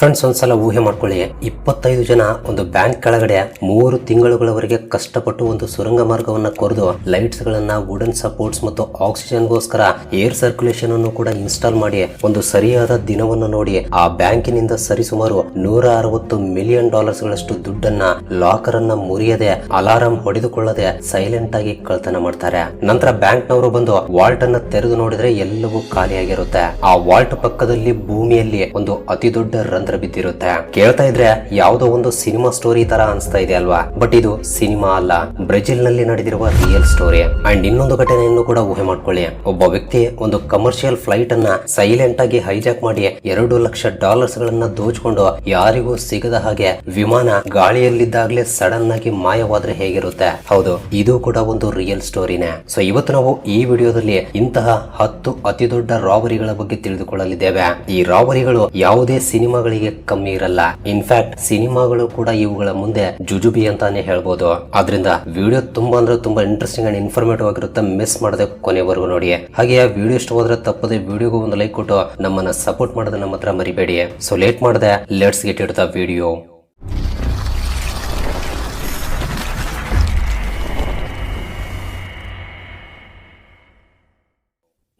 Friends, ಒಂದ್ಸಲ ಊಹೆ ಮಾಡ್ಕೊಳ್ಳಿ, 25 ಜನ ಒಂದು ಬ್ಯಾಂಕ್ ಕೆಳಗಡೆ 3 ತಿಂಗಳುಗಳವರೆಗೆ ಕಷ್ಟಪಟ್ಟು ಒಂದು ಸುರಂಗ ಮಾರ್ಗವನ್ನ ಕೊರೆದು ಲೈಟ್ಸ್ ಗಳನ್ನ, ವುಡನ್ ಸಪೋರ್ಟ್ಸ್ ಮತ್ತು ಆಕ್ಸಿಜನ್ಗೋಸ್ಕರ ಏರ್ ಸರ್ಕ್ಯುಲೇಷನ್ ಅನ್ನು ಕೂಡ ಇನ್ಸ್ಟಾಲ್ ಮಾಡಿ ಒಂದು ಸರಿಯಾದ ದಿನವನ್ನು ನೋಡಿ ಆ ಬ್ಯಾಂಕಿನಿಂದ ಸರಿಸುಮಾರು $160 ಮಿಲಿಯನ್ ಗಳಷ್ಟು ದುಡ್ಡನ್ನ ಲಾಕರ್ ಅನ್ನ ಮುರಿಯದೆ, ಅಲಾರಾಂ ಹೊಡೆದುಕೊಳ್ಳದೆ ಸೈಲೆಂಟ್ ಆಗಿ ಕಳ್ತನ ಮಾಡ್ತಾರೆ. ನಂತರ ಬ್ಯಾಂಕ್ ನವರು ಬಂದು ವಾಲ್ಟ್ ಅನ್ನ ತೆರೆದು ನೋಡಿದ್ರೆ ಎಲ್ಲವೂ ಖಾಲಿಯಾಗಿರುತ್ತೆ. ಆ ವಾಲ್ಟ್ ಪಕ್ಕದಲ್ಲಿ ಭೂಮಿಯಲ್ಲಿ ಒಂದು ಅತಿ ದೊಡ್ಡ ರಂಧ್ರ ಬಿದ್ದಿರುತ್ತೆ. ಕೇಳ್ತಾ ಇದ್ರೆ ಯಾವುದೋ ಒಂದು ಸಿನಿಮಾ ಸ್ಟೋರಿ ತರ ಅನ್ಸ್ತಾ ಇದೆ ಅಲ್ವಾ? ಬಟ್ ಇದು ಸಿನಿಮಾ ಅಲ್ಲ, ಬ್ರೆಜಿಲ್ ನಲ್ಲಿ ನಡೆದಿರುವ ರಿಯಲ್ ಸ್ಟೋರಿ. ಅಂಡ್ ಇನ್ನೊಂದು ಘಟನೆಯನ್ನು ಕೂಡ ಊಹೆ ಮಾಡ್ಕೊಳ್ಳಿ. ಒಬ್ಬ ವ್ಯಕ್ತಿ ಒಂದು ಕಮರ್ಷಿಯಲ್ ಫ್ಲೈಟ್ ಅನ್ನ ಸೈಲೆಂಟ್ ಆಗಿ ಹೈಜಾಕ್ ಮಾಡಿ $2 ಲಕ್ಷ ಗಳನ್ನ ದೋಚ್ಕೊಂಡು ಯಾರಿಗೂ ಸಿಗದ ಹಾಗೆ ವಿಮಾನ ಗಾಳಿಯಲ್ಲಿದ್ದಾಗಲೇ ಸಡನ್ ಆಗಿ ಮಾಯವಾದ್ರೆ ಹೇಗಿರುತ್ತೆ? ಹೌದು, ಇದು ಕೂಡ ಒಂದು ರಿಯಲ್ ಸ್ಟೋರಿನೇ. ಸೊ ಇವತ್ತು ನಾವು ಈ ವಿಡಿಯೋದಲ್ಲಿ ಇಂತಹ 10 ಅತಿ ದೊಡ್ಡ ರಾಬರಿಗಳ ಬಗ್ಗೆ ತಿಳಿದುಕೊಳ್ಳಲಿದ್ದೇವೆ. ಈ ರಾಬರಿಗಳು ಯಾವುದೇ ಸಿನಿಮಾಗಳಿಗೆ ಕಮ್ಮಿ ಇರಲ್ಲ. ಇನ್ಫ್ಯಾಕ್ಟ್ ಸಿನಿಮಾಗಳು ಕೂಡ ಇವುಗಳ ಮುಂದೆ ಜುಜುಬಿ ಅಂತಾನೆ ಹೇಳ್ಬೋದು. ಆದ್ರಿಂದ ವಿಡಿಯೋ ತುಂಬಾ ಅಂದ್ರೆ ತುಂಬಾ ಇಂಟ್ರೆಸ್ಟಿಂಗ್ ಅಂಡ್ ಇನ್ಫಾರ್ಮೇಟಿವ್ ಆಗಿರುತ್ತೆ. ಮಿಸ್ ಮಾಡದೆ ಕೊನೆವರೆಗೂ ನೋಡಿ. ಹಾಗೆ ವಿಡಿಯೋ ಇಷ್ಟವಾದ್ರೆ ತಪ್ಪದೆ ವಿಡಿಯೋಗೂ ಒಂದು ಲೈಕ್ ಕೊಟ್ಟು ನಮ್ಮನ್ನ ಸಪೋರ್ಟ್ ಮಾಡೋದು ನಮ್ಮ ಹತ್ರ ಮರಿಬೇಡಿ. ಸೊ ಲೇಟ್ ಮಾಡದೆ let's get it the video.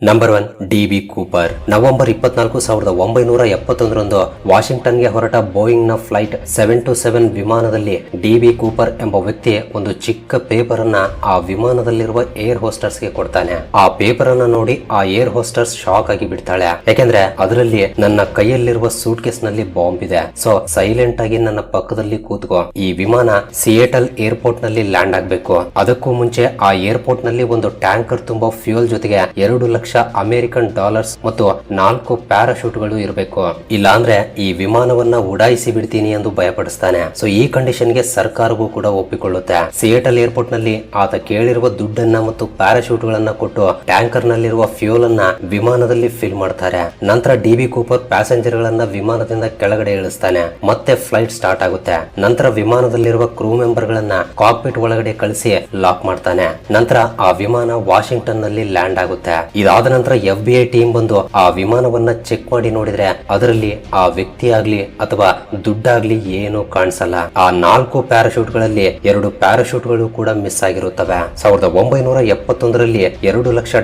Number 1, D B. Cooper. November 24, 1971 ವಾಷಿಂಗ್ಟನ್ಗೆ ಹೊರಟ ಬೋಯಿಂಗ್ ನ ಫ್ಲೈಟ್ 727 ವಿಮಾನದಲ್ಲಿ ಡಿ.ಬಿ. ಕೂಪರ್ ಎಂಬ ವ್ಯಕ್ತಿ ಒಂದು ಚಿಕ್ಕ ಪೇಪರ್ ಅನ್ನ ಆ ವಿಮಾನದಲ್ಲಿರುವ ಏರ್ ಹೋಸ್ಟರ್ಸ್ ಗೆ ಕೊಡ್ತಾನೆ. ಆ ಪೇಪರ್ ಅನ್ನ ನೋಡಿ ಆ ಏರ್ ಹೋಸ್ಟರ್ಸ್ ಶಾಕ್ ಆಗಿ ಬಿಡ್ತಾಳೆ. ಯಾಕೆಂದ್ರೆ ಅದರಲ್ಲಿ ನನ್ನ ಕೈಯಲ್ಲಿರುವ ಸೂಟ್ ಕೇಸ್ ನಲ್ಲಿ ಬಾಂಬ್ ಇದೆ, ಸೊ ಸೈಲೆಂಟ್ ಆಗಿ ನನ್ನ ಪಕ್ಕದಲ್ಲಿ ಕೂತ್ಕೋ. ಈ ವಿಮಾನ ಸಿಯೇಟಲ್ ಏರ್ಪೋರ್ಟ್ ನಲ್ಲಿ ಲ್ಯಾಂಡ್ ಆಗ್ಬೇಕು. ಅದಕ್ಕೂ ಮುಂಚೆ ಆ ಏರ್ಪೋರ್ಟ್ ನಲ್ಲಿ ಒಂದು ಟ್ಯಾಂಕರ್ ತುಂಬಾ ಫ್ಯೂಯಲ್ ಜೊತೆಗೆ $2 ಲಕ್ಷ ಅಮೆರಿಕನ್ ಡಾಲರ್ಸ್ ಮತ್ತು 4 ಪ್ಯಾರಾಶೂಟ್ಗಳು ಇರಬೇಕು. ಇಲ್ಲ ಅಂದ್ರೆ ಈ ವಿಮಾನವನ್ನ ಉಡಾಯಿಸಿ ಬಿಡ್ತೀನಿ ಎಂದು ಭಯಪಡಿಸ್ತಾನೆ. ಸೊ ಈ ಕಂಡೀಷನ್ ಗೆ ಸರ್ಕಾರವೂ ಕೂಡ ಒಪ್ಪಿಕೊಳ್ಳುತ್ತೆ. ಸಿಯೇಟಲ್ ಏರ್ಪೋರ್ಟ್ ನಲ್ಲಿ ಆತ ಕೇಳಿರುವ ದುಡ್ಡನ್ನ ಮತ್ತು ಪ್ಯಾರಾಶೂಟ್ ಗಳನ್ನ ಕೊಟ್ಟು ಟ್ಯಾಂಕರ್ ನಲ್ಲಿರುವ ಫ್ಯೂಲ್ ಅನ್ನ ವಿಮಾನದಲ್ಲಿ ಫಿಲ್ ಮಾಡ್ತಾರೆ. ನಂತರ ಡಿ.ಬಿ. ಕೂಪರ್ ಪ್ಯಾಸೆಂಜರ್ ಗಳನ್ನ ವಿಮಾನದಿಂದ ಕೆಳಗಡೆ ಇಳಿಸ್ತಾನೆ. ಮತ್ತೆ ಫ್ಲೈಟ್ ಸ್ಟಾರ್ಟ್ ಆಗುತ್ತೆ. ನಂತರ ವಿಮಾನದಲ್ಲಿರುವ ಕ್ರೂ ಮೆಂಬರ್ ಗಳನ್ನ ಕಾಕ್ಪಿಟ್ ಒಳಗಡೆ ಕಳಿಸಿ ಲಾಕ್ ಮಾಡ್ತಾನೆ. ನಂತರ ಆ ವಿಮಾನ ವಾಷಿಂಗ್ಟನ್ ನಲ್ಲಿ ಲ್ಯಾಂಡ್ ಆಗುತ್ತೆ. ಇದಾದ ನಂತರ FBI ಟೀಮ್ ಬಂದು ಆ ವಿಮಾನವನ್ನ ಚೆಕ್ ಮಾಡಿ ನೋಡಿದ್ರೆ ಅದರಲ್ಲಿ ಆ ವ್ಯಕ್ತಿ ಆಗ್ಲಿ ಅಥವಾ ದುಡ್ಡಾಗ್ಲಿ ಏನು ಕಾಣಿಸಲ್ಲ. ಆ 4 ಪ್ಯಾರಾಶೂಟ್ ಗಳಲ್ಲಿ 2 ಪ್ಯಾರಾಶೂಟ್ ಗಳು ಕೂಡ ಮಿಸ್ ಆಗಿರುತ್ತವೆ. 1971 $2 ಲಕ್ಷ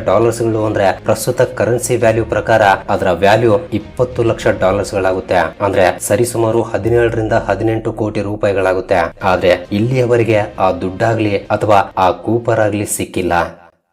ಅಂದ್ರೆ ಪ್ರಸ್ತುತ ಕರೆನ್ಸಿ ವ್ಯಾಲ್ಯೂ ಪ್ರಕಾರ ಅದರ ವ್ಯಾಲ್ಯೂ $20 ಲಕ್ಷ ಗಳಾಗುತ್ತೆ. ಅಂದ್ರೆ ಸರಿಸುಮಾರು 17 ರಿಂದ 18 ಕೋಟಿ ರೂಪಾಯಿಗಳಾಗುತ್ತೆ. ಆದ್ರೆ ಇಲ್ಲಿಯವರೆಗೆ ಆ ದುಡ್ಡಾಗ್ಲಿ ಅಥವಾ ಆ ಕೂಪರ್ ಆಗ್ಲಿ ಸಿಕ್ಕಿಲ್ಲ.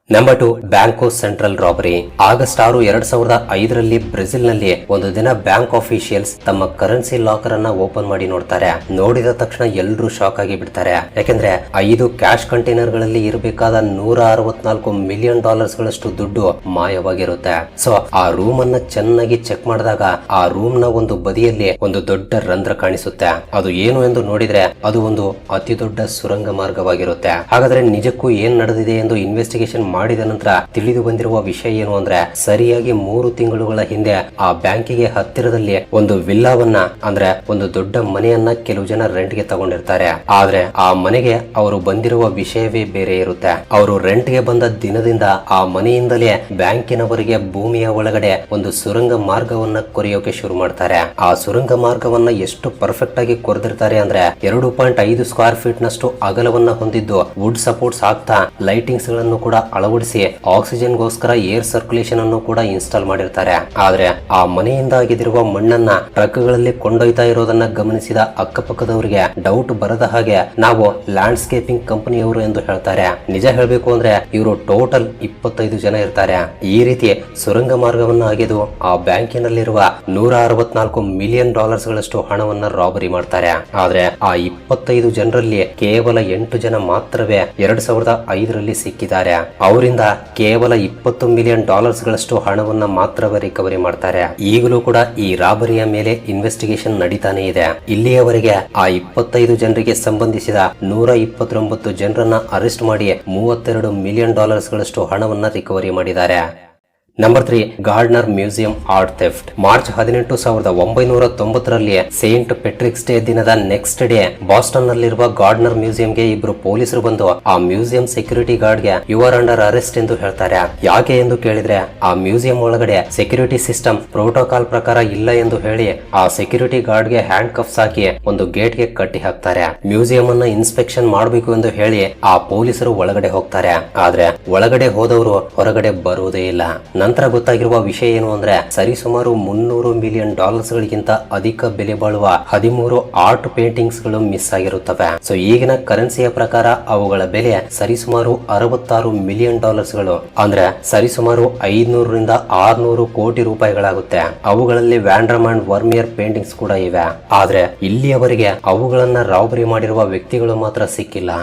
Number 2, Banco Central robbery. August 6, 2005 Brazil ನಲ್ಲಿ ಒಂದು ದಿನ ಬ್ಯಾಂಕ್ ಆಫೀಷಿಯಲ್ಸ್ ತಮ್ಮ ಕರೆನ್ಸಿ ಲಾಕರ್ ಅನ್ನ ಓಪನ್ ಮಾಡಿ ನೋಡ್ತಾರೆ. ನೋಡಿದ ತಕ್ಷಣ ಎಲ್ಲರೂ ಶಾಕ್ ಆಗಿ ಬಿಡ್ತಾರೆ. ಯಾಕೆಂದ್ರೆ 5 ಕ್ಯಾಶ್ ಕಂಟೈನರ್ ಗಳಲ್ಲಿ ಇರಬೇಕಾದ $164 ಮಿಲಿಯನ್ ಗಳಷ್ಟು ದುಡ್ಡು ಮಾಯವಾಗಿರುತ್ತೆ. ಸೊ ಆ ರೂಮ್ ಅನ್ನ ಚೆನ್ನಾಗಿ ಚೆಕ್ ಮಾಡಿದಾಗ ಆ ರೂಮ್ ನ ಒಂದು ಬದಿಯಲ್ಲಿ ಒಂದು ದೊಡ್ಡ ರಂಧ್ರ ಕಾಣಿಸುತ್ತೆ. ಅದು ಏನು ಎಂದು ನೋಡಿದ್ರೆ ಅದು ಒಂದು ಅತಿ ದೊಡ್ಡ ಸುರಂಗ ಮಾರ್ಗವಾಗಿರುತ್ತೆ. ಹಾಗಾದ್ರೆ ನಿಜಕ್ಕೂ ಏನ್ ನಡೆದಿದೆ ಎಂದು ಇನ್ವೆಸ್ಟಿಗೇಷನ್ ಮಾಡಿದ ನಂತರ ತಿಳಿದು ಬಂದಿರುವ ವಿಷಯ ಏನು ಅಂದ್ರೆ, ಸರಿಯಾಗಿ 3 ತಿಂಗಳುಗಳ ಹಿಂದೆ ಆ ಬ್ಯಾಂಕಿಗೆ ಹತ್ತಿರದಲ್ಲಿ ಒಂದು ವಿಲ್ಲಾವನ್ನ ಅಂದ್ರೆ ಒಂದು ದೊಡ್ಡ ಮನೆಯನ್ನ ಕೆಲವು ಜನ ರೆಂಟ್ ಗೆ ತಗೊಂಡಿರ್ತಾರೆ. ಆದ್ರೆ ಆ ಮನೆಗೆ ಅವರು ಬಂದಿರುವ ವಿಷಯವೇ ಬೇರೆ ಇರುತ್ತೆ. ಅವರು ರೆಂಟ್ ಗೆ ಬಂದ ದಿನದಿಂದ ಆ ಮನೆಯಿಂದಲೇ ಬ್ಯಾಂಕಿನವರಿಗೆ ಭೂಮಿಯ ಒಳಗಡೆ ಒಂದು ಸುರಂಗ ಮಾರ್ಗವನ್ನ ಕೊರೆಯೋಕೆ ಶುರು ಮಾಡ್ತಾರೆ. ಆ ಸುರಂಗ ಮಾರ್ಗವನ್ನ ಎಷ್ಟು ಪರ್ಫೆಕ್ಟ್ ಆಗಿ ಕೊರೆದಿರ್ತಾರೆ ಅಂದ್ರೆ 2.5 ಸ್ಕ್ವೇರ್ ಫೀಟ್ ನಷ್ಟು ಅಗಲವನ್ನ ಹೊಂದಿದ್ದು ವುಡ್ ಸಪೋರ್ಟ್ಸ್ ಹಾಕ್ತಾ ಲೈಟಿಂಗ್ಸ್ ಗಳನ್ನು ಕೂಡ ಅಳವಡಿಸಿ ಆಕ್ಸಿಜನ್ ಗೋಸ್ಕರ ಏರ್ ಸರ್ಕ್ಯುಲೇಷನ್ ಅನ್ನು ಕೂಡ ಇನ್ಸ್ಟಾಲ್ ಮಾಡಿರ್ತಾರೆ. ಆದ್ರೆ ಆ ಮನೆಯಿಂದ ಆಗಿರುವ ಮಣ್ಣನ್ನ ಟ್ರಕ್ ಗಳಲ್ಲಿ ಕೊಂಡೊಯ್ತಾ ಇರೋದನ್ನ ಗಮನಿಸಿದ ಅಕ್ಕಪಕ್ಕದವರಿಗೆ ಡೌಟ್ ಬರದ ಹಾಗೆ ನಾವು ಲ್ಯಾಂಡ್ಸ್ಕೇಪಿಂಗ್ ಕಂಪನಿಯವರು ಎಂದು ಹೇಳ್ತಾರೆ. ನಿಜ ಹೇಳ್ಬೇಕು ಅಂದ್ರೆ ಇವರು ಟೋಟಲ್ 25 ಜನ ಇರ್ತಾರೆ. ಈ ರೀತಿ ಸುರಂಗ ಮಾರ್ಗವನ್ನ ಅಗೆದು ಆ ಬ್ಯಾಂಕಿನಲ್ಲಿರುವ $164 ಮಿಲಿಯನ್ ಗಳಷ್ಟು ಹಣವನ್ನ ರಾಬರಿ ಮಾಡ್ತಾರೆ. ಆದ್ರೆ ಆ 25 ಜನರಲ್ಲಿ ಕೇವಲ 8 ಜನ ಮಾತ್ರವೇ 2005 ಸಿಕ್ಕಿದ್ದಾರೆ. ಅವರಿಂದ ಕೇವಲ $20 ಮಿಲಿಯನ್ ಗಳಷ್ಟು ಹಣವನ್ನ ಮಾತ್ರವೇ ರಿಕವರಿ ಮಾಡ್ತಾರೆ. ಈಗಲೂ ಕೂಡ ಈ ರಾಬರಿಯ ಮೇಲೆ ಇನ್ವೆಸ್ಟಿಗೇಷನ್ ನಡೀತಾನೆ ಇದೆ. ಇಲ್ಲಿಯವರೆಗೆ ಆ 25 ಜನರಿಗೆ ಸಂಬಂಧಿಸಿದ 129 ಜನರನ್ನ ಅರೆಸ್ಟ್ ಮಾಡಿ $32 ಮಿಲಿಯನ್ ಗಳಷ್ಟು ಹಣವನ್ನ ರಿಕವರಿ ಮಾಡಿದ್ದಾರೆ. Number 3 Gardner museum art theft. March 18, 1990ರಲ್ಲಿ ಸೇಂಟ್ ಪೆಟ್ರಿಕ್ಸ್ ಡೇ ದಿನದ ನೆಕ್ಸ್ಟ್ ಡೇ ಬಾಸ್ಟನ್ ನಲ್ಲಿರುವ ಗಾರ್ಡ್ನರ್ ಮ್ಯೂಸಿಯಂಗೆ ಇಬ್ರು ಪೊಲೀಸರು ಬಂದು ಆ ಮ್ಯೂಸಿಯಂ ಸೆಕ್ಯೂರಿಟಿ ಗಾರ್ಡ್ಗೆ ಯು ಆರ್ ಅಂಡರ್ ಅರೆಸ್ಟ್ ಎಂದು ಹೇಳ್ತಾರೆ. ಯಾಕೆ ಎಂದು ಕೇಳಿದ್ರೆ ಆ ಮ್ಯೂಸಿಯಂ ಒಳಗಡೆ ಸೆಕ್ಯೂರಿಟಿ ಸಿಸ್ಟಮ್ ಪ್ರೋಟೋಕಾಲ್ ಪ್ರಕಾರ ಇಲ್ಲ ಎಂದು ಹೇಳಿ ಆ ಸೆಕ್ಯೂರಿಟಿ ಗಾರ್ಡ್ಗೆ ಹ್ಯಾಂಡ್ ಕಫ್ಸ್ ಹಾಕಿ ಒಂದು ಗೇಟ್ಗೆ ಕಟ್ಟಿ ಹಾಕ್ತಾರೆ. ಮ್ಯೂಸಿಯಂ ಅನ್ನ ಇನ್ಸ್ಪೆಕ್ಷನ್ ಮಾಡಬೇಕು ಎಂದು ಹೇಳಿ ಆ ಪೊಲೀಸರು ಒಳಗಡೆ ಹೋಗ್ತಾರೆ. ಆದ್ರೆ ಒಳಗಡೆ ಹೋದವರು ಹೊರಗಡೆ ಬರುವುದೇ ಇಲ್ಲ. ನಂತರ ಗೊತ್ತಾಗಿರುವ ವಿಷಯ ಏನು ಅಂದ್ರೆ ಸರಿಸುಮಾರು $300 ಮಿಲಿಯನ್ ಗಳಿಗಿಂತ ಅಧಿಕ ಬೆಲೆ ಬಾಳುವ 13 ಆರ್ಟ್ ಪೇಂಟಿಂಗ್ಸ್ ಗಳು ಮಿಸ್ ಆಗಿರುತ್ತವೆ. ಸೊ ಈಗಿನ ಕರೆನ್ಸಿಯ ಪ್ರಕಾರ ಅವುಗಳ ಬೆಲೆ ಸರಿಸುಮಾರು $66 ಮಿಲಿಯನ್ ಗಳು, ಅಂದ್ರೆ ಸರಿಸುಮಾರು 500 ರಿಂದ 600 ಕೋಟಿ ರೂಪಾಯಿಗಳಾಗುತ್ತೆ. ಅವುಗಳಲ್ಲಿ ವ್ಯಾಂಡ್ರಮ್ ಅಂಡ್ ವರ್ಮಿಯರ್ ಪೇಂಟಿಂಗ್ಸ್ ಕೂಡ ಇವೆ. ಆದ್ರೆ ಇಲ್ಲಿಯವರೆಗೆ ಅವುಗಳನ್ನ ರಾಬರಿ ಮಾಡಿರುವ ವ್ಯಕ್ತಿಗಳು ಮಾತ್ರ ಸಿಕ್ಕಿಲ್ಲ.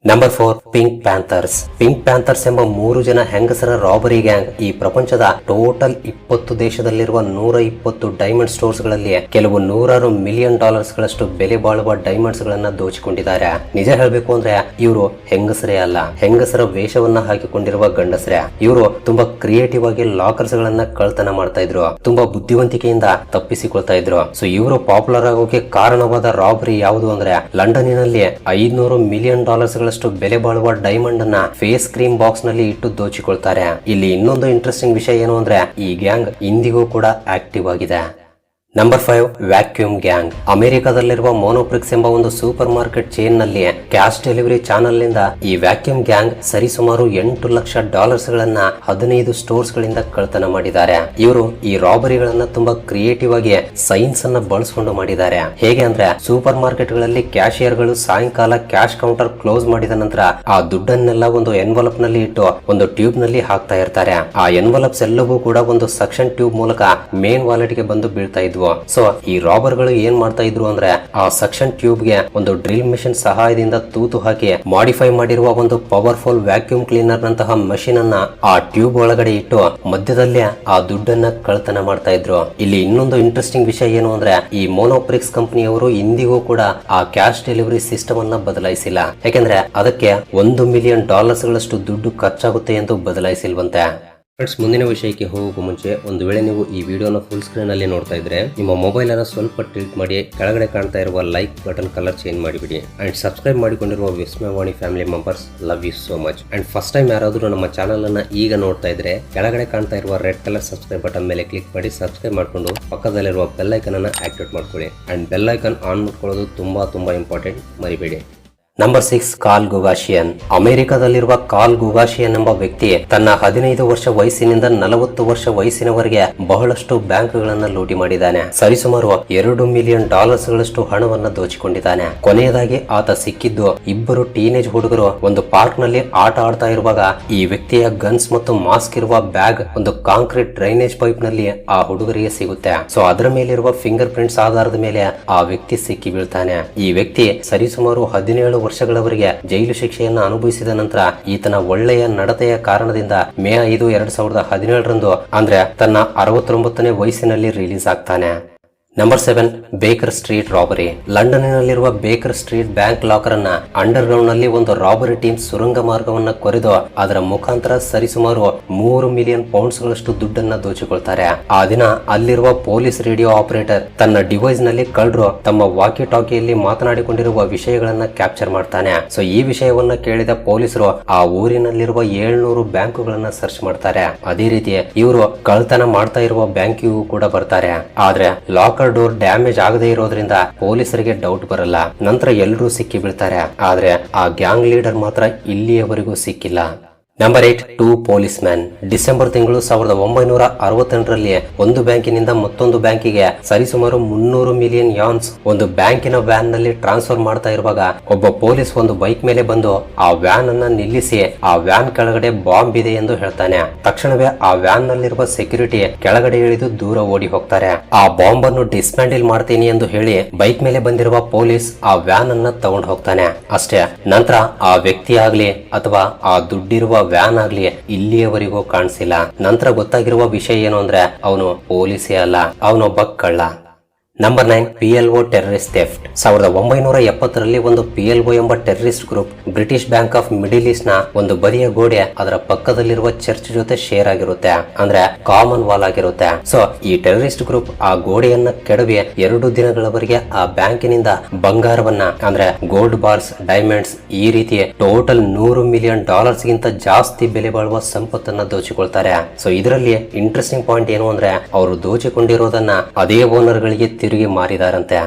Number 4 pink panthers. Pink panthers ಎಂಬ 3 ಜನ ಹೆಂಗಸರ ರಾಬರಿ ಗ್ಯಾಂಗ್ ಈ ಪ್ರಪಂಚದ ಟೋಟಲ್ 20 ದೇಶದಲ್ಲಿರುವ 120 ಡೈಮಂಡ್ ಸ್ಟೋರ್ಸ್ ಗಳಲ್ಲಿ ಕೆಲವು $100 ಮಿಲಿಯನ್ ಗಳಷ್ಟು ಬೆಲೆ ಬಾಳುವ ಡೈಮಂಡ್ಸ್ ಗಳನ್ನ ದೋಚಿಕೊಂಡಿದ್ದಾರೆ. ನಿಜ ಹೇಳಬೇಕು ಅಂದ್ರೆ ಇವರು ಹೆಂಗಸರೇ ಅಲ್ಲ, ಹೆಂಗಸರ ವೇಷವನ್ನ ಹಾಕಿಕೊಂಡಿರುವ ಗಂಡಸರೇ. ಇವರು ತುಂಬಾ ಕ್ರಿಯೇಟಿವ್ ಆಗಿ ಲಾಕರ್ಸ್ ಗಳನ್ನ ಕಳ್ತನ ಮಾಡ್ತಾ ಇದ್ರು, ತುಂಬಾ ಬುದ್ಧಿವಂತಿಕೆಯಿಂದ ತಪ್ಪಿಸಿಕೊಳ್ತಾ ಇದ್ರು. ಸೊ ಇವರು ಪಾಪ್ಯುಲರ್ ಆಗೋಕೆ ಕಾರಣವಾದ ರಾಬರಿ ಯಾವುದು ಅಂದ್ರೆ ಲಂಡನ್ನಿನಲ್ಲಿ $500 ಮಿಲಿಯನ್ ಗಳಷ್ಟು ಬೆಲೆ ಬಾಳುವ ಡೈಮಂಡ್ ಅನ್ನ ಫೇಸ್ ಕ್ರೀಮ್ ಬಾಕ್ಸ್ ನಲ್ಲಿ ಇಟ್ಟು ದೋಚಿಕೊಳ್ತಾರೆ. ಇಲ್ಲಿ ಇನ್ನೊಂದು ಇಂಟ್ರೆಸ್ಟಿಂಗ್ ವಿಷಯ ಏನು ಅಂದ್ರೆ ಈ ಗ್ಯಾಂಗ್ ಇಂದಿಗೂ ಕೂಡ ಆಕ್ಟಿವ್ ಆಗಿದೆ. Number 5 vacuum gang. ಅಮೆರಿಕದಲ್ಲಿರುವ ಮೋನೋಪ್ರಿಕ್ಸ್ ಎಂಬ ಒಂದು ಸೂಪರ್ ಮಾರ್ಕೆಟ್ ಚೈನ್ ನಲ್ಲಿ ಕ್ಯಾಶ್ ಡೆಲಿವರಿ ಚಾನಲ್ ನಿಂದ ಈ ವ್ಯಾಕ್ಯೂಮ್ ಗ್ಯಾಂಗ್ ಸರಿಸುಮಾರು $8 ಲಕ್ಷ ಗಳನ್ನ 15 ಸ್ಟೋರ್ಸ್ ಗಳಿಂದ ಕಳ್ತನ ಮಾಡಿದ್ದಾರೆ. ಇವರು ಈ ರಾಬರಿಗಳನ್ನ ತುಂಬಾ ಕ್ರಿಯೇಟಿವ್ ಆಗಿ ಸೈನ್ಸ್ ಅನ್ನ ಬಳಸಿಕೊಂಡು ಮಾಡಿದ್ದಾರೆ. ಹೇಗೆ ಅಂದ್ರೆ ಸೂಪರ್ ಮಾರ್ಕೆಟ್ ಗಳಲ್ಲಿ ಕ್ಯಾಶಿಯರ್ ಗಳು ಸಾಯಂಕಾಲ ಕ್ಯಾಶ್ ಕೌಂಟರ್ ಕ್ಲೋಸ್ ಮಾಡಿದ ನಂತರ ಆ ದುಡ್ಡನ್ನೆಲ್ಲ ಒಂದು ಎನ್ವಲಪ್ ನಲ್ಲಿ ಇಟ್ಟು ಒಂದು ಟ್ಯೂಬ್ ನಲ್ಲಿ ಹಾಕ್ತಾ ಇರ್ತಾರೆ. ಆ ಎನ್ವಲಪ್ಸ್ ಎಲ್ಲವೂ ಕೂಡ ಒಂದು ಸಕ್ಷನ್ ಟ್ಯೂಬ್ ಮೂಲಕ ಮೇನ್ ವಾಲೆಟ್ ಗೆ ಬಂದು ಬೀಳ್ತಾ ಇದ್ವು. ಸೊ ಈ ರಾಬರ್ ಗಳು ಏನ್ ಮಾಡ್ತಾ ಇದ್ರು ಅಂದ್ರೆ ಆ ಸಕ್ಷನ್ ಟ್ಯೂಬ್ ಗೆ ಒಂದು ಡ್ರಿಲ್ ಮಿಷನ್ ಸಹಾಯದಿಂದ ತೂತು ಹಾಕಿ ಮಾಡಿಫೈ ಮಾಡಿರುವ ಒಂದು ಪವರ್ಫುಲ್ ವ್ಯಾಕ್ಯೂಮ್ ಕ್ಲೀನರ್ ನಂತಹ ಮಷೀನ್ ಅನ್ನ ಆ ಟ್ಯೂಬ್ ಒಳಗಡೆ ಇಟ್ಟು ಮಧ್ಯದಲ್ಲೇ ಆ ದುಡ್ಡನ್ನ ಕಳ್ತನ ಮಾಡ್ತಾ ಇದ್ರು. ಇಲ್ಲಿ ಇನ್ನೊಂದು ಇಂಟ್ರೆಸ್ಟಿಂಗ್ ವಿಷಯ ಏನು ಅಂದ್ರೆ ಈ ಮೋನೋಪ್ರಿಕ್ಸ್ ಕಂಪನಿಯವರು ಇಂದಿಗೂ ಕೂಡ ಆ ಕ್ಯಾಶ್ ಡೆಲಿವರಿ ಸಿಸ್ಟಮ್ ಅನ್ನ ಬದಲಾಯಿಸಿಲ್ಲ. ಯಾಕೆಂದ್ರೆ ಅದಕ್ಕೆ $1 ಮಿಲಿಯನ್ ಗಳಷ್ಟು ದುಡ್ಡು ಖರ್ಚಾಗುತ್ತೆ ಎಂದು ಬದಲಾಯಿಸಿಲ್ವಂತೆ. ಫ್ರೆಂಡ್ಸ್, ಮುಂದಿನ ವಿಷಯಕ್ಕೆ ಹೋಗುವ ಮುಂಚೆ ಒಂದು ವೇಳೆ ನೀವು ಈ ವಿಡಿಯೋನ ಫುಲ್ ಸ್ಕ್ರೀನ್ ಅಲ್ಲಿ ನೋಡ್ತಾ ಇದ್ರೆ ನಿಮ್ಮ ಮೊಬೈಲ್ ಅನ್ನು ಸ್ವಲ್ಪ ಟಿಲ್ಟ್ ಮಾಡಿ ಕೆಳಗಡೆ ಕಾಣ್ತಾ ಇರುವ ಲೈಕ್ ಬಟನ್ ಕಲರ್ ಚೇಂಜ್ ಮಾಡಿಬಿಡಿ. ಅಂಡ್ ಸಬ್ಸ್ಕ್ರೈಬ್ ಮಾಡಿಕೊಂಡಿರುವ Vismayavani family members love you so much. And first time ಯಾರಾದರೂ ನಮ್ಮ ಚಾನಲ್ ಅನ್ನ ಈಗ ನೋಡ್ತಾ ಇದ್ರೆ ಕೆಳಗಡೆ ಕಾಣ್ತಾ ಇರುವ ರೆಡ್ ಕಲರ್ ಸಬ್ಸ್ಕ್ರೈಬ್ ಬಟನ್ ಮೇಲೆ ಕ್ಲಿಕ್ ಮಾಡಿ ಸಬ್ಸ್ಕ್ರೈಬ್ ಮಾಡ್ಕೊಂಡು ಪಕ್ಕದಲ್ಲಿರುವ ಬೆಲ್ ಐಕನ್ ಅನ್ನ ಆಕ್ಟಿವೇಟ್ ಮಾಡ್ಕೊಳ್ಳಿ. ಅಂಡ್ ಬೆಲ್ ಐಕನ್ ಆನ್ ಮಾಡ್ಕೊಳ್ಳೋದು ತುಂಬಾ ಇಂಪಾರ್ಟೆಂಟ್, ಮರಿಬೇಡಿ. Number 6 Carl Gugasian. ಅಮೆರಿಕದಲ್ಲಿರುವ ಕಾರ್ಲ್ ಗುಗಾಶಿಯನ್ ಎಂಬ ವ್ಯಕ್ತಿ ತನ್ನ 15 ವರ್ಷ ವಯಸ್ಸಿನಿಂದ 40 ವರ್ಷ ವಯಸ್ಸಿನವರೆಗೆ ಬಹಳಷ್ಟು ಬ್ಯಾಂಕ್ ಗಳನ್ನ ಲೂಟಿ ಮಾಡಿದ್ದಾನೆ. ಸರಿಸುಮಾರು $2 ಮಿಲಿಯನ್ ಗಳಷ್ಟು ಹಣವನ್ನ ದೋಚಿಕೊಂಡಿದ್ದಾನೆ. ಕೊನೆಯದಾಗಿ ಆತ ಸಿಕ್ಕಿದ್ದು ಇಬ್ಬರು ಟೀನೇಜ್ ಹುಡುಗರು ಒಂದು ಪಾರ್ಕ್ ನಲ್ಲಿ ಆಟ ಆಡ್ತಾ ಇರುವಾಗ ಈ ವ್ಯಕ್ತಿಯ ಗನ್ಸ್ ಮತ್ತು ಮಾಸ್ಕ್ ಇರುವ ಬ್ಯಾಗ್ ಒಂದು ಕಾಂಕ್ರೀಟ್ ಡ್ರೈನೇಜ್ ಪೈಪ್ ನಲ್ಲಿ ಆ ಹುಡುಗರಿಗೆ ಸಿಗುತ್ತೆ. ಸೊ ಅದರ ಮೇಲಿರುವ ಫಿಂಗರ್ ಪ್ರಿಂಟ್ಸ್ ಆಧಾರದ ಮೇಲೆ ಆ ವ್ಯಕ್ತಿ ಸಿಕ್ಕಿ ಬೀಳ್ತಾನೆ. ಈ ವ್ಯಕ್ತಿ ಸರಿಸುಮಾರು 17 ವರ್ಷಗಳವರೆಗೆ ಜೈಲು ಶಿಕ್ಷೆಯನ್ನು ಅನುಭವಿಸಿದ ನಂತರ ಈತನ ಒಳ್ಳೆಯ ನಡತೆಯ ಕಾರಣದಿಂದ ಮೇ 5, 2017 ಅಂದ್ರೆ ತನ್ನ 69ನೇ ವಯಸ್ಸಿನಲ್ಲಿ ರಿಲೀಸ್ ಆಗ್ತಾನೆ. Number 7 Baker Street robbery. ಲಂಡನ್ನಿನಲ್ಲಿರುವ ಬೇಕರ್ ಸ್ಟ್ರೀಟ್ ಬ್ಯಾಂಕ್ ಲಾಕರ್ ಅನ್ನ ಅಂಡರ್ ಗ್ರೌಂಡ್ ನಲ್ಲಿ ಒಂದು ರಾಬರಿ ಟೀಮ್ ಸುರಂಗ ಮಾರ್ಗವನ್ನ ಕೊರೆದು ಅದರ ಮುಖಾಂತರ ಸರಿಸುಮಾರು $3 ಮಿಲಿಯನ್ ಗಳಷ್ಟು ದುಡ್ಡನ್ನ ದೋಚಿಕೊಳ್ತಾರೆ. ಆ ದಿನ ಅಲ್ಲಿರುವ ಪೊಲೀಸ್ ರೇಡಿಯೋ ಆಪರೇಟರ್ ತನ್ನ ಡಿವೈಸ್ ನಲ್ಲಿ ಕಳ್ಳರು ತಮ್ಮ ವಾಕಿ ಟಾಕಿಯಲ್ಲಿ ಮಾತನಾಡಿಕೊಂಡಿರುವ ವಿಷಯಗಳನ್ನ ಕ್ಯಾಪ್ಚರ್ ಮಾಡ್ತಾನೆ. ಸೊ ಈ ವಿಷಯವನ್ನ ಕೇಳಿದ ಪೊಲೀಸರು ಆ ಊರಿನಲ್ಲಿರುವ 700 ಬ್ಯಾಂಕುಗಳನ್ನ ಸರ್ಚ್ ಮಾಡ್ತಾರೆ. ಅದೇ ರೀತಿ ಇವರು ಕಳ್ತನ ಮಾಡ್ತಾ ಇರುವ ಬ್ಯಾಂಕಿಗೂ ಕೂಡ ಬರ್ತಾರೆ. ಆದ್ರೆ ಲಾಕರ್ ಡೋರ್ ಡ್ಯಾಮೇಜ್ ಆಗದೆ ಇರೋದ್ರಿಂದ ಪೊಲೀಸರಿಗೆ ಡೌಟ್ ಬರಲ್ಲ. ನಂತರ ಎಲ್ಲರೂ ಸಿಕ್ಕಿ ಬೀಳ್ತಾರೆ. ಆದ್ರೆ ಆ ಗ್ಯಾಂಗ್ ಲೀಡರ್ ಮಾತ್ರ ಇಲ್ಲಿಯವರೆಗೂ ಸಿಕ್ಕಿಲ್ಲ. Number 8 two police man. December ತಿಂಗಳು 1968ರಲ್ಲಿ ಒಂದು ಬ್ಯಾಂಕಿನಿಂದ ಮತ್ತೊಂದು ಬ್ಯಾಂಕಿಗೆ ಸರಿಸುಮಾರು 300 ಮಿಲಿಯನ್ ಯಾನ್ಸ್ ಒಂದು ಬ್ಯಾಂಕಿನ ವ್ಯಾನ್ ನಲ್ಲಿ ಟ್ರಾನ್ಸ್ಫರ್ ಮಾಡ್ತಾ ಇರುವಾಗ ಒಬ್ಬ ಪೊಲೀಸ್ ಒಂದು ಬೈಕ್ ಮೇಲೆ ಬಂದು ಆ ವ್ಯಾನ್ ಅನ್ನ ನಿಲ್ಲಿಸಿ ಆ ವ್ಯಾನ್ ಕೆಳಗಡೆ ಬಾಂಬ್ ಇದೆ ಎಂದು ಹೇಳ್ತಾನೆ. ತಕ್ಷಣವೇ ಆ ವ್ಯಾನ್ ನಲ್ಲಿರುವ ಸೆಕ್ಯೂರಿಟಿ ಕೆಳಗಡೆ ಇಳಿದು ದೂರ ಓಡಿ ಹೋಗ್ತಾರೆ. ಆ ಬಾಂಬ್ ಅನ್ನು ಡಿಸ್ಮ್ಯಾಂಡಲ್ ಮಾಡ್ತೀನಿ ಎಂದು ಹೇಳಿ ಬೈಕ್ ಮೇಲೆ ಬಂದಿರುವ ಪೊಲೀಸ್ ಆ ವ್ಯಾನ್ ಅನ್ನ ತಗೊಂಡು ಹೋಗ್ತಾನೆ. ಅಷ್ಟೇ. ನಂತರ ಆ ವ್ಯಕ್ತಿ ಆಗ್ಲಿ ಅಥವಾ ಆ ದುಡ್ಡಿರುವ ವ್ಯಾನ್ ಆಗ್ಲಿ ಇಲ್ಲಿಯವರೆಗೂ ಕಾಣಿಸಿಲ್ಲ. ನಂತರ ಗೊತ್ತಾಗಿರುವ ವಿಷಯ ಏನು ಅಂದ್ರೆ ಅವನು ಪೊಲೀಸೇ ಅಲ್ಲ, ಅವನೊಬ್ಬ ಕಳ್ಳ. Number 9 PLO terrorist theft. 1970ರಲ್ಲಿ ಒಂದು PLO ಎಂಬ terrorist group British Bank of Middle East ನ ಒಂದು ಬದಿಯ ಗೋಡೆ ಅದರ ಪಕ್ಕದಲ್ಲಿರುವ ಚರ್ಚ್ ಜೊತೆ ಶೇರ್ ಆಗಿರುತ್ತೆ, ಅಂದ್ರೆ ಕಾಮನ್ ವಾಲ್ ಆಗಿರುತ್ತೆ. ಸೊ ಈ ಟೆರರಿಸ್ಟ್ ಗ್ರೂಪ್ ಆ ಗೋಡೆಯನ್ನ ಕೆಡವಿ 2 ದಿನಗಳವರೆಗೆ ಆ ಬ್ಯಾಂಕಿನಿಂದ ಬಂಗಾರವನ್ನ ಅಂದ್ರೆ ಗೋಲ್ಡ್ ಬಾರ್ಸ್, ಡೈಮಂಡ್ಸ್ ಈ ರೀತಿ ಟೋಟಲ್ $100 ಮಿಲಿಯನ್ ಗಿಂತ ಜಾಸ್ತಿ ಬೆಲೆ ಬಾಳುವ ಸಂಪತ್ತನ್ನ ದೋಚಿಕೊಳ್ತಾರೆ. ಸೊ ಇದರಲ್ಲಿ ಇಂಟ್ರೆಸ್ಟಿಂಗ್ ಪಾಯಿಂಟ್ ಏನು ಅಂದ್ರೆ ಅವರು ದೋಚಿಕೊಂಡಿರೋದನ್ನ ಅದೇ ಓನರ್ ಗಳಿಗೆ ತಿರುಗಿ ಮಾರಿದಾರಂತೆ.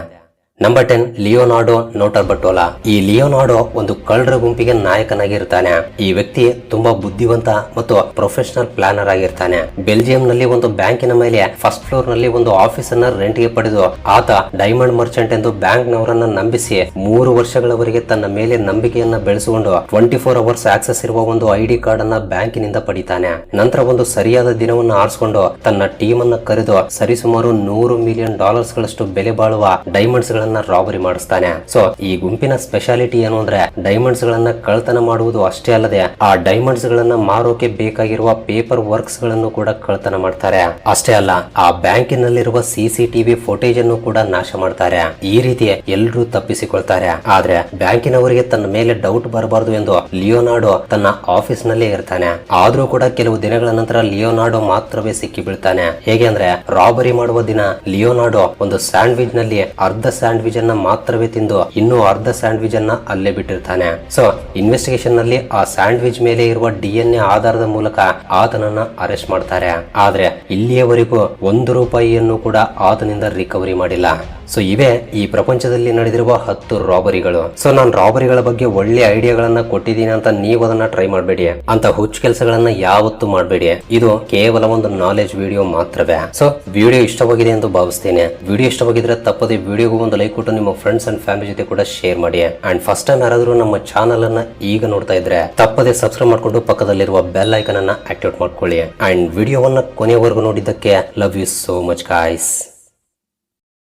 Number 10 Leonardo ನೋಟರ್ಬಟೋಲಾ. ಈ ಲಿಯೋನಾರ್ಡೋ ಒಂದು ಕಳ್ಳರ ಗುಂಪಿಗೆ ನಾಯಕನಾಗಿರ್ತಾನೆ. ಈ ವ್ಯಕ್ತಿ ತುಂಬಾ ಬುದ್ಧಿವಂತ ಮತ್ತು ಪ್ರೊಫೆಷನಲ್ ಪ್ಲಾನರ್ ಆಗಿರ್ತಾನೆ. ಬೆಲ್ಜಿಯಂ ನಲ್ಲಿ ಒಂದು ಬ್ಯಾಂಕಿನ ಮೇಲೆ ಫಸ್ಟ್ ಫ್ಲೋರ್ ನಲ್ಲಿ ಒಂದು ಆಫೀಸ್ ಅನ್ನ ರೆಂಟ್ ಗೆ ಪಡೆದು ಆತ ಡೈಮಂಡ್ ಮರ್ಚೆಂಟ್ ಎಂದು ಬ್ಯಾಂಕ್ ನವರನ್ನ ನಂಬಿಸಿ 3 ವರ್ಷಗಳವರೆಗೆ ತನ್ನ ಮೇಲೆ ನಂಬಿಕೆಯನ್ನ ಬೆಳೆಸಿಕೊಂಡು 24 ಅವರ್ಸ್ ಆಕ್ಸೆಸ್ ಇರುವ ಒಂದು ID ಕಾರ್ಡ್ ಅನ್ನ ಬ್ಯಾಂಕಿನಿಂದ ಪಡಿತಾನೆ. ನಂತರ ಒಂದು ಸರಿಯಾದ ದಿನವನ್ನು ಆರಿಸಿಕೊಂಡು ತನ್ನ ಟೀಮ್ ಅನ್ನ ಕರೆದು ಸರಿಸುಮಾರು $100 ಮಿಲಿಯನ್ ಗಳಷ್ಟು ಬೆಲೆ ಬಾಳುವ ಡೈಮಂಡ್ಸ್ ಗಳನ್ನ ರಾಬರಿ ಮಾಡಿಸ್ತಾನೆ. ಸೊ ಈ ಗುಂಪಿನ ಸ್ಪೆಷಾಲಿಟಿ ಏನು ಅಂದ್ರೆ ಡೈಮಂಡ್ಸ್ ಗಳನ್ನ ಕಳ್ತನ ಮಾಡುವುದು ಅಷ್ಟೇ ಅಲ್ಲದೆ ಆ ಡೈಮಂಡ್ಸ್ ಗಳನ್ನ ಮಾರೋಕೆ ಬೇಕಾಗಿರುವ ಪೇಪರ್ ವರ್ಕ್ಸ್ ಗಳನ್ನು ಕೂಡ ಕಳ್ತನ ಮಾಡ್ತಾರೆ. ಅಷ್ಟೇ ಅಲ್ಲ, ಆ ಬ್ಯಾಂಕಿನಲ್ಲಿರುವ CCTV ಫುಟೇಜ್ ಅನ್ನು ಕೂಡ ನಾಶ ಮಾಡ್ತಾರೆ. ಈ ರೀತಿ ಎಲ್ಲರೂ ತಪ್ಪಿಸಿಕೊಳ್ತಾರೆ. ಆದ್ರೆ ಬ್ಯಾಂಕಿನವರಿಗೆ ತನ್ನ ಮೇಲೆ ಡೌಟ್ ಬರಬಾರದು ಎಂದು ಲಿಯೋನಾರ್ಡೋ ತನ್ನ ಆಫೀಸ್ ನಲ್ಲೇ ಇರ್ತಾನೆ. ಆದ್ರೂ ಕೂಡ ಕೆಲವು ದಿನಗಳ ನಂತರ ಲಿಯೋನಾರ್ಡೋ ಮಾತ್ರವೇ ಸಿಕ್ಕಿ ಬೀಳ್ತಾನೆ. ಹೇಗೆ ಅಂದ್ರೆ ರಾಬರಿ ಮಾಡುವ ದಿನ ಲಿಯೋನಾರ್ಡೋ ಒಂದು ಸ್ಯಾಂಡ್ವಿಚ್ ನಲ್ಲಿ ಅರ್ಧ ಸ್ಯಾಂಡ್ವಿಚ್ ಅನ್ನ ಮಾತ್ರವೇ ತಿಂದು ಇನ್ನೂ ಅರ್ಧ ಸ್ಯಾಂಡ್ವಿಚ್ ಅನ್ನ ಅಲ್ಲೇ ಬಿಟ್ಟಿರ್ತಾನೆ. ಸೊ ಇನ್ವೆಸ್ಟಿಗೇಷನ್ ನಲ್ಲಿ ಆ ಸ್ಯಾಂಡ್ವಿಚ್ ಮೇಲೆ ಇರುವ DNA ಆಧಾರದ ಮೂಲಕ ಆತನನ್ನ ಅರೆಸ್ಟ್ ಮಾಡ್ತಾರೆ. ಆದ್ರೆ ಇಲ್ಲಿಯವರೆಗೂ $1 ಕೂಡ ಆತನಿಂದ ರಿಕವರಿ ಮಾಡಿಲ್ಲ. ಸೊ ಇವೇ ಈ ಪ್ರಪಂಚದಲ್ಲಿ ನಡೆದಿರುವ 10 ರಾಬರಿಗಳು. ಸೊ ನಾನು ರಾಬರಿಗಳ ಬಗ್ಗೆ ಒಳ್ಳೆ ಐಡಿಯಾಗಳನ್ನ ಕೊಟ್ಟಿದ್ದೀನಿ ಅಂತ ನೀವು ಅದನ್ನ ಟ್ರೈ ಮಾಡಬೇಡಿ. ಅಂತ ಹುಚ್ಚು ಕೆಲಸಗಳನ್ನ ಯಾವತ್ತೂ ಮಾಡಬೇಡಿ. ಇದು ಕೇವಲ ಒಂದು ನಾಲೆಜ್ ವಿಡಿಯೋ ಮಾತ್ರವೇ. ಸೊ ವಿಡಿಯೋ ಇಷ್ಟವಾಗಿದೆ ಎಂದು ಭಾವಿಸ್ತೇನೆ. ವಿಡಿಯೋ ಇಷ್ಟವಾಗಿದ್ರೆ ತಪ್ಪದೆ ವಿಡಿಯೋಗೂ ಒಂದು ಲೈಕ್ ಕೊಟ್ಟು ನಿಮ್ಮ ಫ್ರೆಂಡ್ಸ್ ಅಂಡ್ ಫ್ಯಾಮಿಲಿ ಜೊತೆ ಕೂಡ ಶೇರ್ ಮಾಡಿ. ಅಂಡ್ ಫಸ್ಟ್ ಟೈಮ್ ಯಾರಾದ್ರೂ ನಮ್ಮ ಚಾನಲ್ ಅನ್ನ ಈಗ ನೋಡ್ತಾ ಇದ್ರೆ ತಪ್ಪದೆ ಸಬ್ಸ್ಕ್ರೈಬ್ ಮಾಡ್ಕೊಂಡು ಪಕ್ಕದಲ್ಲಿರುವ ಬೆಲ್ ಐಕನ್ ಅನ್ನ ಆಕ್ಟಿವೇಟ್ ಮಾಡ್ಕೊಳ್ಳಿ. ಅಂಡ್ ವಿಡಿಯೋವನ್ನ ಕೊನೆಯವರೆಗೂ ನೋಡಿದ್ದಕ್ಕೆ love you so much guys.